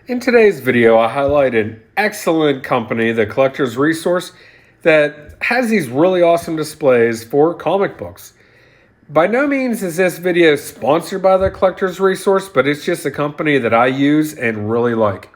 In today's video, I highlight an excellent company, the Collector's Resource, that has these really awesome displays for comic books. By no means is this video sponsored by the Collector's Resource, but it's just a company that I use and really like.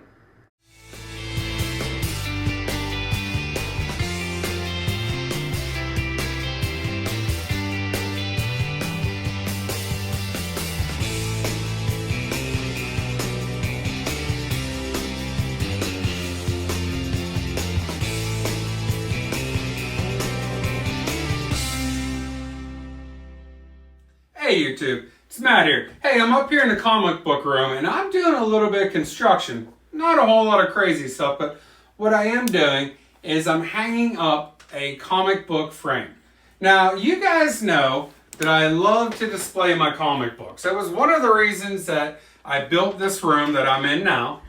Hey YouTube, it's Matt here. Hey, I'm up here in the comic book room and I'm doing a little bit of construction. Not a whole lot of crazy stuff, but what I am doing is I'm hanging up a comic book frame. Now, you guys know that I love to display my comic books. That was one of the reasons that I built this room that I'm in now.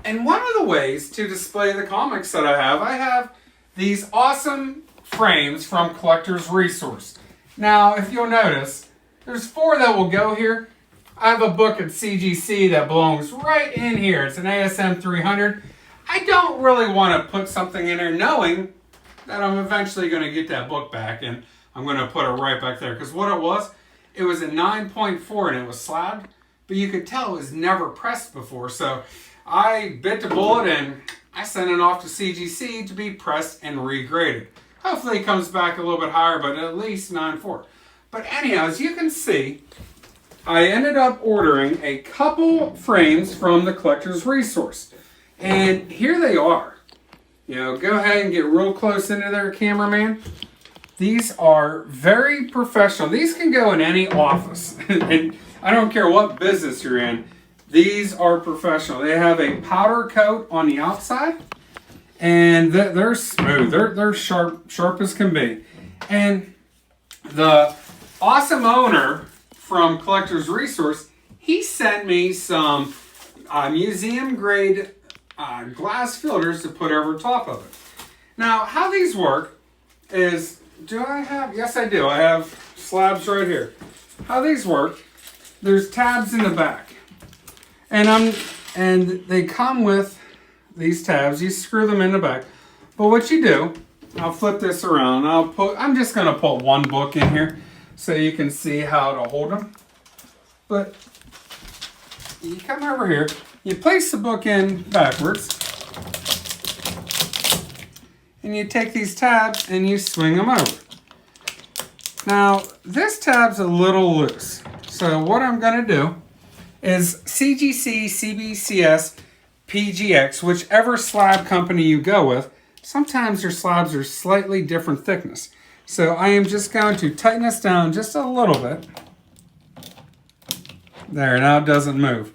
And one of the ways to display the comics that I have these awesome frames from Collector's Resource. Now, if you'll notice, there's 4 that will go here. I have a book at CGC that belongs right in here. It's an ASM 300. I don't really want to put something in there knowing that I'm eventually going to get that book back, and I'm going to put it right back there. Because what it was a 9.4 and it was slabbed, but you could tell it was never pressed before. So I bit the bullet and I sent it off to CGC to be pressed and regraded. Hopefully it comes back a little bit higher, but at least 9.4. But anyhow, as you can see, I ended up ordering a couple frames from the Collector's Resource. And here they are. You know, go ahead and get real close into there, cameraman. These are very professional. These can go in any office. And I don't care what business you're in. These are professional. They have a powder coat on the outside. And they're smooth. They're sharp as can be. And the awesome owner from Collector's Resource, he sent me some museum grade glass filters to put over top of it. Now, how these work is, yes I do. I have slabs right here. How these work, there's tabs in the back. And they come with these tabs. You screw them in the back. But what you do, I'll flip this around. I'm just going to put one book in here so you can see how to hold them. But you come over here, you place the book in backwards, and you take these tabs and you swing them over. Now, this tab's a little loose. So what I'm going to do is CGC, CBCS, PGX, whichever slab company you go with, sometimes your slabs are slightly different thickness. So I am just going to tighten this down just a little bit. There, now it doesn't move.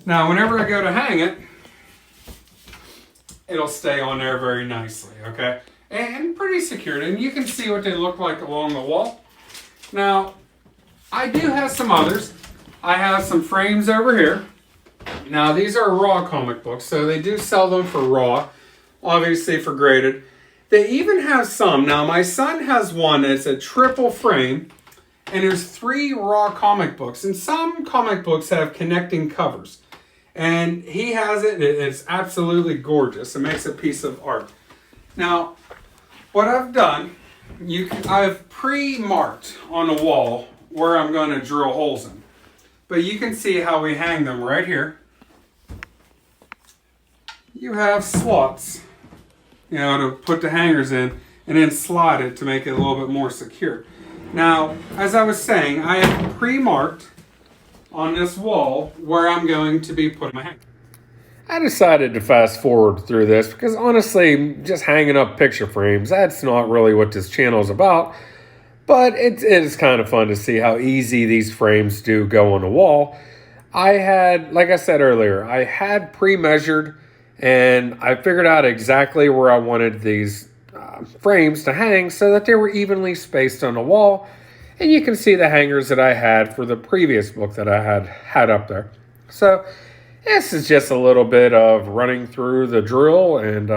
Now whenever I go to hang it, it'll stay on there very nicely, okay? And pretty secured, and you can see what they look like along the wall. Now, I do have some others. I have some frames over here. Now, these are raw comic books, so they do sell them for raw, obviously for graded. They even have some. Now, my son has one that's a triple frame, and there's 3 raw comic books, and some comic books have connecting covers. And he has it. It's absolutely gorgeous. It makes a piece of art. Now, what I've done, I've pre-marked on the wall where I'm going to drill holes in. But you can see how we hang them right here. You have slots, you know, to put the hangers in and then slide it to make it a little bit more secure. Now, as I was saying, I have pre-marked on this wall where I'm going to be putting my hanger. I decided to fast forward through this because honestly, just hanging up picture frames, that's not really what this channel is about. But it is kind of fun to see how easy these frames do go on the wall. Like I said earlier, I had pre-measured and I figured out exactly where I wanted these frames to hang so that they were evenly spaced on the wall. And you can see the hangers that I had for the previous book that I had up there. So this is just a little bit of running through the drill and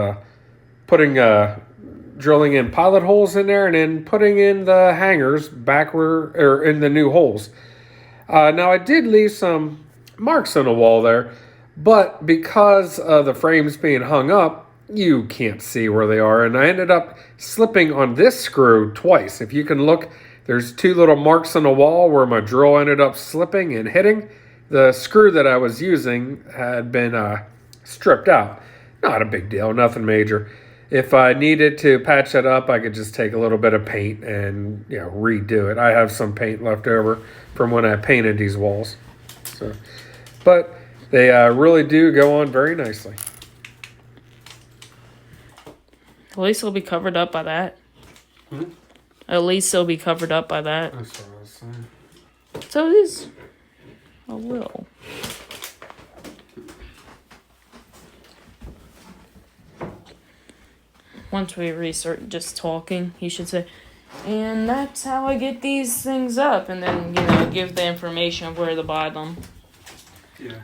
drilling in pilot holes in there and then putting in the hangers backward or in the new holes. Now I did leave some marks on the wall there, But because of the frames being hung up, you can't see where they are. And I ended up slipping on this screw twice. If you can look, there's two little marks on the wall where my drill ended up slipping and hitting. The screw that I was using had been stripped out. Not a big deal, nothing major. If I needed to patch that up, I could just take a little bit of paint and redo it. I have some paint left over from when I painted these walls. But they really do go on very nicely. At least it'll be covered up by that. At least it'll be covered up by that. That's what I was saying. So it is a little. Once we restart just talking, you should say, and that's how I get these things up. And then, give the information of where to buy them. Yeah.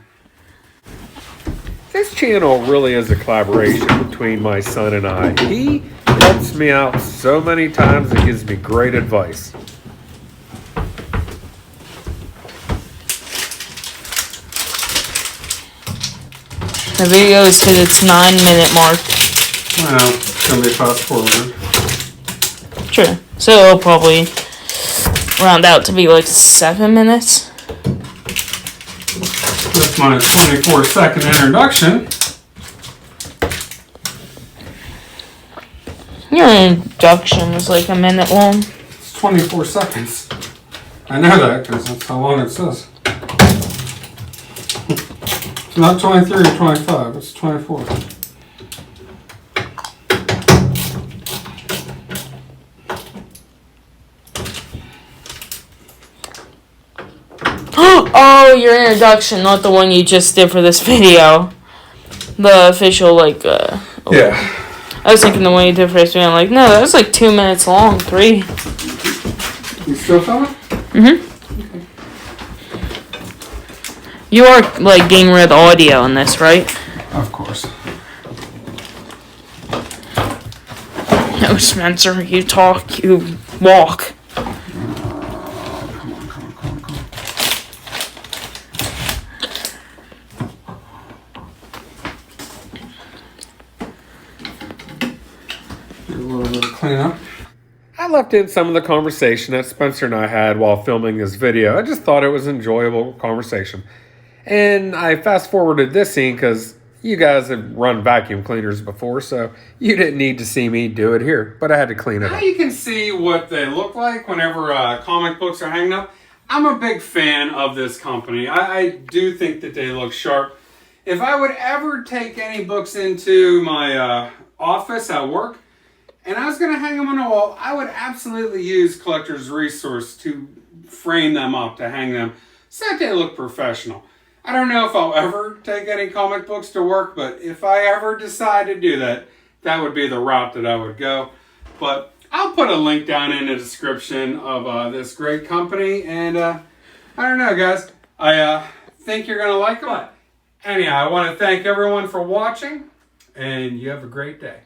This channel really is a collaboration between my son and I. He helps me out so many times and gives me great advice. The video has hit its 9-minute mark. Well, it's going to be fast forward. True. So it'll probably round out to be like 7 minutes. That's my 24-second introduction. Your introduction was like a minute long. It's 24 seconds. I know that because that's how long it says. It's not 23 or 25, it's 24. Oh, your introduction, not the one you just did for this video. The official, Yeah. I was thinking the one you did for this video. I'm like, no, that was like 2 minutes long, 3. You still filming? Mm-hmm. You are, getting rid of the audio in this, right? Of course. No, Spencer, you talk, you walk. Do a little bit of cleanup. I left in some of the conversation that Spencer and I had while filming this video. I just thought it was an enjoyable conversation. And I fast forwarded this scene because you guys have run vacuum cleaners before, so you didn't need to see me do it here, but I had to clean it up. Now you can see what they look like whenever comic books are hanging up. I'm a big fan of this company. I do think that they look sharp. If I would ever take any books into my office at work, and I was going to hang them on a wall, I would absolutely use Collector's Resource to frame them up, to hang them, so that they look professional. I don't know if I'll ever take any comic books to work, but if I ever decide to do that, that would be the route that I would go. But I'll put a link down in the description of this great company, and I don't know, guys. I think you're going to like them. But anyhow, I want to thank everyone for watching, and you have a great day.